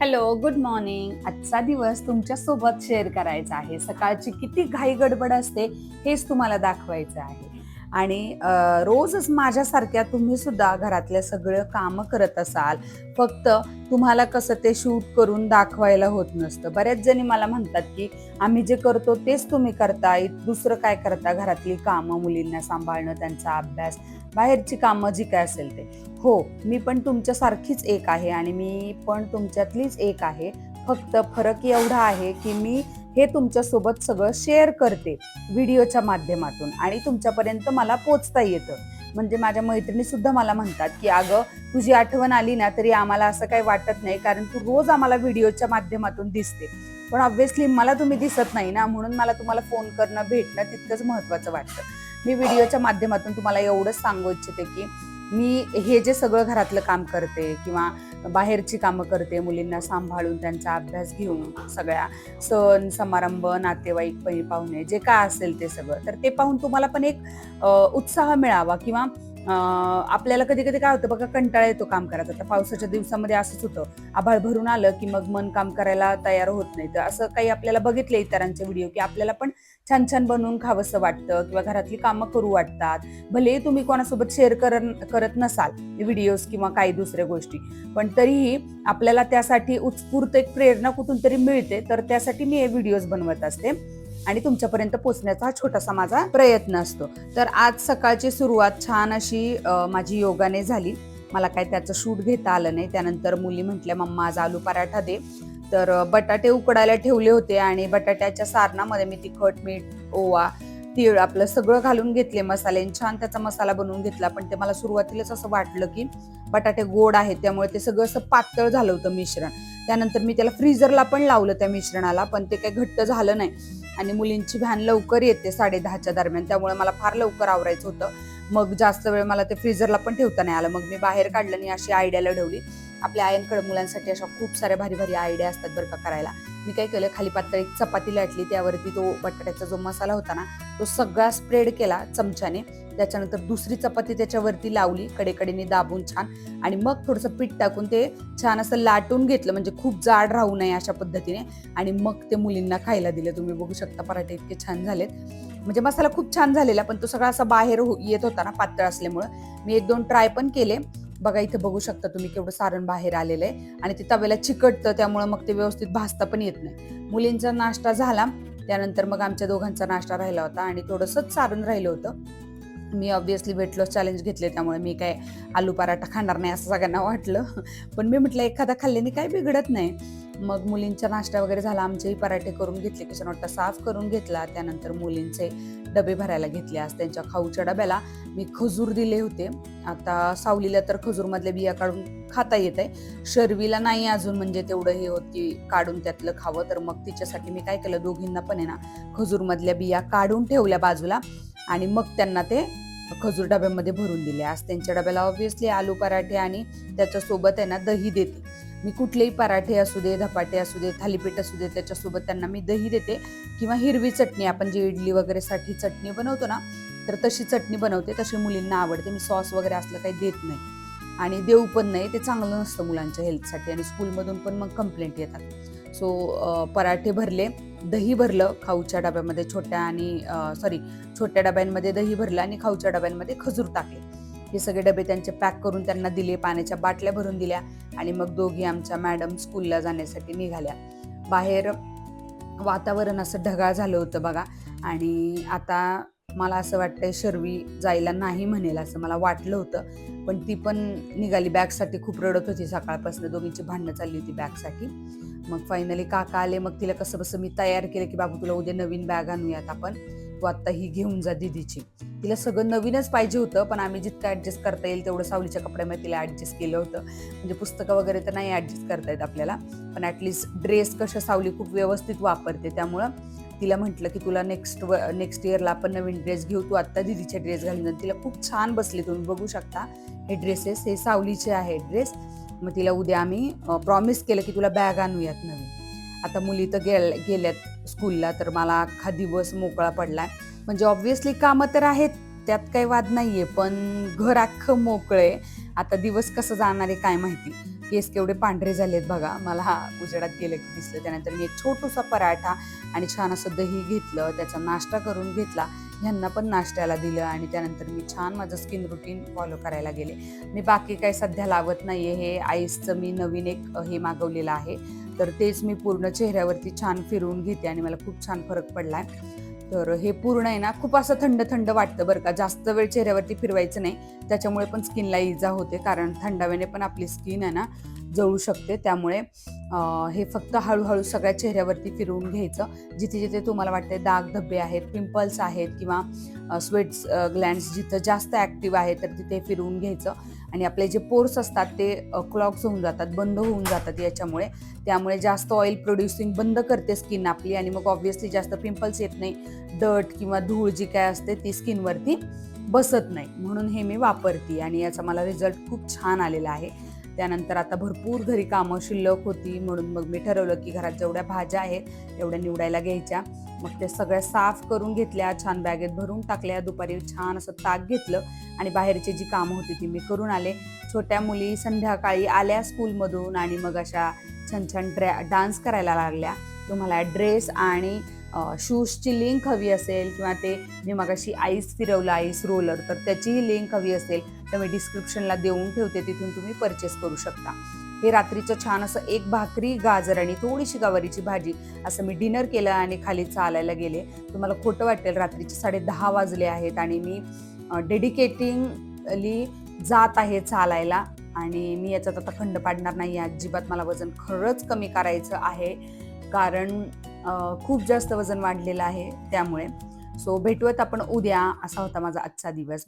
Hello, good morning. आजचा दिवस तुमच्या सोबत शेअर करायचा आहे. सकाळची किती घाई गडबड असते हेच तुम्हाला दाखवायचं आहे. आणि रोजच माझ्यासारख्या तुम्ही सुद्धा घरातले सगळं कामं करत असाल. फक्त तुम्हाला कसं ते शूट करून दाखवायला होत नसतं. बऱ्याच जणी मला म्हणतात, की आम्ही जे करतो तेच तुम्ही करताय. दुसरं काय करता? घरातली कामं, मुलींना सांभाळणं, त्यांचा अभ्यास, बाहेरची कामं जी काय असेल ते. हो, मी पण तुमच्यासारखीच एक आहे आणि मी पण तुमच्यातलीच एक आहे. फक्त फरक एवढा आहे, की मी हे तुमच्यासोबत सगळं शेअर करते व्हिडिओच्या माध्यमातून आणि तुमच्यापर्यंत मला पोहोचता येतं. म्हणजे माझ्या मैत्रिणी सुद्धा मला म्हणतात, की "अगं, तुझी आठवण आली ना, तरी आम्हाला असं काही वाटत नाही, कारण तू रोज आम्हाला व्हिडिओच्या माध्यमातून दिसते. पण ऑब्व्हियसली मला तुम्ही दिसत नाही ना, म्हणून मला तुम्हाला फोन करणं, भेटणं तितकंच महत्त्वाचं वाटतं." मी व्हिडिओच्या माध्यमातून तुम्हाला एवढंच सांगू इच्छिते, की मी हे जे सगळं घरातलं काम करते किंवा बाहेरची कामं करते, मुलींना सांभाळून त्यांचा अभ्यास घेऊन, सगळ्या सण समारंभ, नातेवाईक, पाहुणे जे काय असेल ते सगळं, तर ते पाहून तुम्हाला पण एक उत्साह मिळावा किंवा आपल्याला कधी कधी काय होतं बघा, कंटाळा येतो काम करायचा. तर पावसाच्या दिवसामध्ये असंच होतं, आभाळ भरून आलं की मग मन काम करायला तयार होत नाही. तर असं काही आपल्याला बघितलं इतरांचे व्हिडिओ, की आपल्याला पण छान छान बनवून खावंसं वाटतं किंवा घरातली कामं करू वाटतात. भलेही तुम्ही कोणासोबत शेअर करत नसाल व्हिडिओज किंवा काही दुसऱ्या गोष्टी, पण तरीही आपल्याला त्यासाठी उत्स्फूर्त एक प्रेरणा कुठून तरी मिळते. तर त्यासाठी मी हे व्हिडिओज बनवत असते आणि तुमच्यापर्यंत पोहोचण्याचा हा छोटासा माझा प्रयत्न असतो. तर आज सकाळची सुरुवात छान अशी माझी योगाने झाली. मला काय त्याचं शूट घेता आलं नाही. त्यानंतर मुली म्हटल्या, "मम्मा, आज आलू पराठा दे." तर बटाटे उकडायला ठेवले होते आणि बटाट्याच्या सारणामध्ये मी तिखट, मीठ, ओवा, तीळ आपलं सगळं घालून घेतले मसाले, छान त्याचा मसाला बनवून घेतला. पण ते मला सुरुवातीलाच असं वाटलं, की बटाटे गोड आहेत, त्यामुळे ते सगळं असं पातळ झालं होतं मिश्रण. त्यानंतर मी त्याला फ्रीझरला पण लावलं त्या मिश्रणाला, पण ते काही घट्ट झालं नाही. आणि मुलींची व्हॅन लवकर येते 10:30च्या दरम्यान, त्यामुळे मला फार लवकर आवरायचं होतं. मग जास्त वेळ मला ते फ्रीझरला पण ठेवता नाही आलं. मग मी बाहेर काढलं आणि अशी आयडिया लढवली. आपल्या आयांकडे मुलांसाठी अशा खूप साऱ्या भारी भारी आयडिया असतात बरं का करायला. मी काय केलं, खाली पातळ एक चपाती लाटली, त्यावरती तो बटाट्याचा जो मसाला होता ना, तो सगळा स्प्रेड केला चमच्याने. त्याच्यानंतर दुसरी चपाती त्याच्यावरती लावली, कडेकडेने दाबून छान, आणि मग थोडंसं पीठ टाकून ते छान असं लाटून घेतलं, म्हणजे खूप जाड राहू नये अशा पद्धतीने. आणि मग ते मुलींना खायला दिलं. तुम्ही बघू शकता पराठे इतके छान झालेत. म्हणजे मसाला खूप छान झालेला, पण तो सगळा असा बाहेर येत होता ना पातळ असल्यामुळं. मी 1-2 ट्राय पण केले. बघा इथे बघू शकता तुम्ही केवढं सारण बाहेर आलेलं आहे आणि ते तव्याला चिकटतं, त्यामुळे मग ते व्यवस्थित भाजता पण येत नाही. मुलींचा नाश्ता झाला. त्यानंतर मग आमच्या दोघांचा नाश्ता राहिला होता आणि थोडंसंच सारण राहिलं होतं. मी ऑब्व्हियसली वेट लॉस चॅलेंज घेतले, त्यामुळे मी काय आलू पराठा खाणार नाही असं सगळ्यांना वाटलं. पण मी म्हटलं एखादा खाल्ल्याने काही बिघडत नाही. मग मुलींचा नाश्ता वगैरे झाला, आमचेही पराठे करून घेतले, किचन ओटा साफ करून घेतला. त्यानंतर मुलींचे डबे भरायला घेतले. आज त्यांच्या खाऊच्या डब्याला मी खजूर दिले होते. आता सावलीला तर खजूरमधल्या बिया काढून खाता येत आहे. शर्वीला नाही अजून म्हणजे तेवढं हे होत की काढून त्यातलं खावं. तर मग तिच्यासाठी मी काय केलं, दोघींना पण आहे ना खजूरमधल्या बिया काढून ठेवल्या बाजूला आणि मग त्यांना ते खजूर डब्यामध्ये भरून दिले. आज त्यांच्या डब्याला ऑब्व्हियसली आलू पराठे आणि त्याच्यासोबत आहे ना दही देते. मी कुठलेही पराठे असू दे, धपाटे असू दे, थालीपीठ असू दे, त्याच्यासोबत त्यांना मी दही देते किंवा हिरवी चटणी, आपण जी इडली वगैरे साठी चटणी बनवतो ना, तर तशी चटणी बनवते. तशी मुलींना आवडते. मी सॉस वगैरे असलं काही देत नाही आणि देऊ पण नाही, ते चांगलं नसतं मुलांच्या हेल्थसाठी आणि स्कूलमधून पण मग कंप्लेंट येतात. सो पराठे भरले, दही भरलं खाऊच्या डब्यामध्ये, छोट्या डब्यांमध्ये दही भरलं आणि खाऊच्या डब्यांमध्ये खजूर टाकले. हे सगळे डबे त्यांचे पॅक करून त्यांना दिले, पाण्याच्या बाटल्या भरून दिल्या आणि मग दोघी आमच्या मॅडम स्कूलला जाण्यासाठी निघाल्या. बाहेर वातावरण असं ढगाळ झालं होतं बघा, आणि आता मला असं वाटतंय शर्वी जायला नाही म्हणेल असं मला वाटलं होतं, पण ती पण निघाली. बॅगसाठी खूप रडत होती सकाळपासून, दोघींची भांडणं चालली होती बॅगसाठी. मग फायनली काका आले. मग तिला कसं बसं मी तयार केलं, की बाबू तुला उद्या नवीन बॅग आणूयात आपण, तू आत्ता ही घेऊन जा दीदीची. तिला सगळं नवीनच पाहिजे होतं, पण आम्ही जितकं ॲडजस्ट करता येईल तेवढं सावलीच्या कपड्यामध्ये तिला ॲडजस्ट केलं होतं. म्हणजे पुस्तकं वगैरे तर नाही ॲडजस्ट करता येत आपल्याला, पण ॲटलिस्ट ड्रेस कशा सावली खूप व्यवस्थित वापरते, त्यामुळं तिला म्हटलं की तुला नेक्स्ट इयरला आपण नवीन ड्रेस घेऊ, तू आत्ता दीदीचे ड्रेस घालून. तिला खूप छान बसले. तुम्ही बघू शकता हे ड्रेसेस, हे सावलीचे आहेत ड्रेस. मग तिला उद्या आम्ही प्रॉमिस केलं की तुला बॅग आणूयात नवीन. आता मुली तर गेल्यात स्कूलला, तर मला अख्खा दिवस मोकळा पडलाय. म्हणजे ऑब्व्हियसली कामं तर आहेत, त्यात काही वाद नाहीये, पण घर अख्खं मोकळं आहे आता दिवस कसं जाणार आहे काय माहिती. केस केवढे पांढरे झालेत बघा, मला हा उजेडात गेलं की दिसलं. त्यानंतर मी एक छोटूसा पराठा आणि छान असं दही घेतलं, त्याचा नाश्ता करून घेतला, ह्यांना पण नाश्त्याला दिलं आणि त्यानंतर मी छान माझं स्किन रुटीन फॉलो करायला गेले. मी बाकी काही सध्या लावत नाहीये, हे आईसचं मी नवीन एक हे मागवलेलं आहे, तर तेच मी पूर्ण चेहऱ्यावरती छान फिरवून घेते आणि मला खूप छान फरक पडलाय. तर हे पूर्ण आहे ना, खूप असं थंड थंड वाटतं बरं का, जास्त वेळ चेहऱ्यावरती फिरवायचं नाही, त्याच्यामुळे पण स्किनला इजा होते, कारण थंडाव्याने पण आपली स्किन आहे ना जळू शकते. त्यामुळे हे फक्त हळूहळू सगळ्या चेहऱ्यावरती फिरवून घ्यायचं. जिथे जिथे तुम्हाला वाटते दाग धब्बे आहेत, पिंपल्स आहेत किंवा स्वेट्स ग्लँड्स जिथं जास्त ॲक्टिव्ह आहे तर तिथे फिरवून घ्यायचं आणि आपले जे पोर्स असतात ते क्लॉग्स होऊन जातात, बंद होऊन जातात याच्यामुळे. त्यामुळे जास्त ऑइल प्रोड्युसिंग बंद करते स्किन आपली आणि मग ऑब्व्हियसली जास्त पिंपल्स येत नाही, डर्ट किंवा धूळ जी काय असते ती स्किनवरती बसत नाही. म्हणून हे मी वापरते आणि याचा मला रिझल्ट खूप छान आलेला आहे. त्यानंतर आता भरपूर घरी कामं शिल्लक होती, म्हणून मग मी ठरवलं की घरात जेवढ्या भाज्या आहेत तेवढ्या निवडायला घ्यायच्या. मग ते सगळ्या साफ करून घेतल्या, छान बॅगेत भरून टाकल्या. दुपारी छान असं ताक घेतलं आणि बाहेरची जी कामं होती ती मी करून आले. छोट्या मुली संध्याकाळी आल्या स्कूलमधून आणि मग अशा छान छान डान्स करायला लागल्या. तुम्हाला ड्रेस आणि शूजची लिंक हवी असेल किंवा ते मी मगाशी आईस फिरवलं, आईस रोलर, तर त्याचीही लिंक हवी असेल तर मी डिस्क्रिप्शनला देऊन ठेवते, तिथून तुम्ही परचेस करू शकता. हे रात्रीचं छान असं एक भाकरी, गाजर आणि थोडीशी गवारीची भाजी असं मी डिनर केलं आणि खाली चालायला गेले. तुम्हाला खोटं वाटेल, रात्रीचे 10:30 वाजले आहेत आणि मी डेडिकेटिंगली जात आहे चालायला आणि मी याच्यात आता खंड पाडणार नाही अजिबात. मला वजन खरंच कमी करायचं आहे, कारण खूप जास्त वजन वाढलेलं आहे त्यामुळे. सो भेटूयात आपण उद्या. असा होता माझा आजचा दिवस.